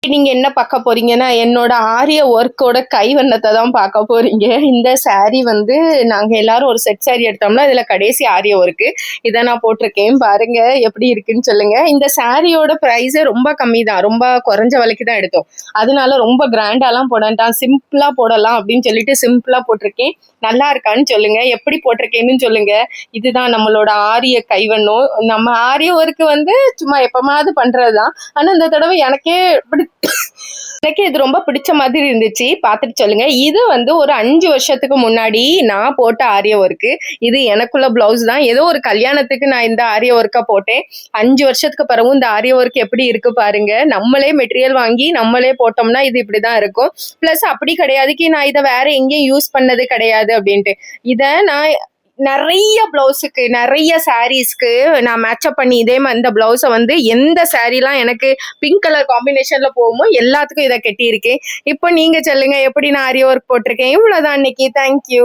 நீங்க என்ன பார்க்க போறீங்கன்னா, என்னோட ஆரிய ஒர்க்கோட கைவண்ணத்த தான் பார்க்க போறீங்க. இந்த சாரி வந்து நாங்க எல்லாரும் ஒரு செட் சாரி எடுத்தோம்னா, இதுல கடைசி ஆரிய ஒர்க்கு. இத நான் போட்டிருக்கேன். பாருங்க எப்படி இருக்குன்னு சொல்லுங்க. இந்த சாரியோட பிரைஸே ரொம்ப கம்மி தான். ரொம்ப குறைஞ்ச விலைக்கு தான் எடுத்தோம். அதனால ரொம்ப கிராண்டாலாம் போட வேண்டாம். சிம்பிளா போடலாம் அப்படின்னு சொல்லிட்டு சிம்பிளா போட்டிருக்கேன். நல்லா இருக்கான்னு சொல்லுங்க. எப்படி போட்டிருக்கேன்னு சொல்லுங்க. இதுதான் நம்மளோட ஆரிய கைவண்ணம். நம்ம ஆரிய ஒர்க்கு வந்து சும்மா எப்பமாவது பண்றதுதான். ஆனா இந்த தடவை எனக்கு இது ரொம்ப பிடிச்ச மாதிரி இருந்துச்சு. பார்த்துட்டு சொல்லுங்க. இது வந்து ஒரு 5 வருஷத்துக்கு முன்னாடி நான் போட்ட ஆரிய ஒர்க்கு. இது எனக்குள்ள பிளவுஸ் தான். ஏதோ ஒரு கல்யாணத்துக்கு நான் இந்த ஆரிய ஒர்க்க போட்டேன். 5 வருஷத்துக்கு பிறகும் இந்த ஆரிய ஒர்க் எப்படி இருக்கு பாருங்க. நம்மளே மெட்டீரியல் வாங்கி நம்மளே போட்டோம்னா இது இப்படிதான் இருக்கும். பிளஸ் அப்படி கிடையாதுக்கு நான் இதை வேற எங்கேயும் யூஸ் பண்ணது கிடையாது அப்படின்ட்டு. இதை நான் நிறைய பிளவுஸுக்கு நிறைய சாரீஸ்க்கு நான் மேட்சப் பண்ணி இதே மாதிரி இந்த பிளவுஸை வந்து எந்த சாரீலாம் எனக்கு பிங்க் கலர் காம்பினேஷன்ல போகுமோ எல்லாத்துக்கும் இதை கட்டியிருக்கேன். இப்போ நீங்க சொல்லுங்க எப்படி நான் ஆரி ஒர்க் போட்டிருக்கேன். இவ்வளவுதான் இன்னைக்கு. தேங்க்யூ.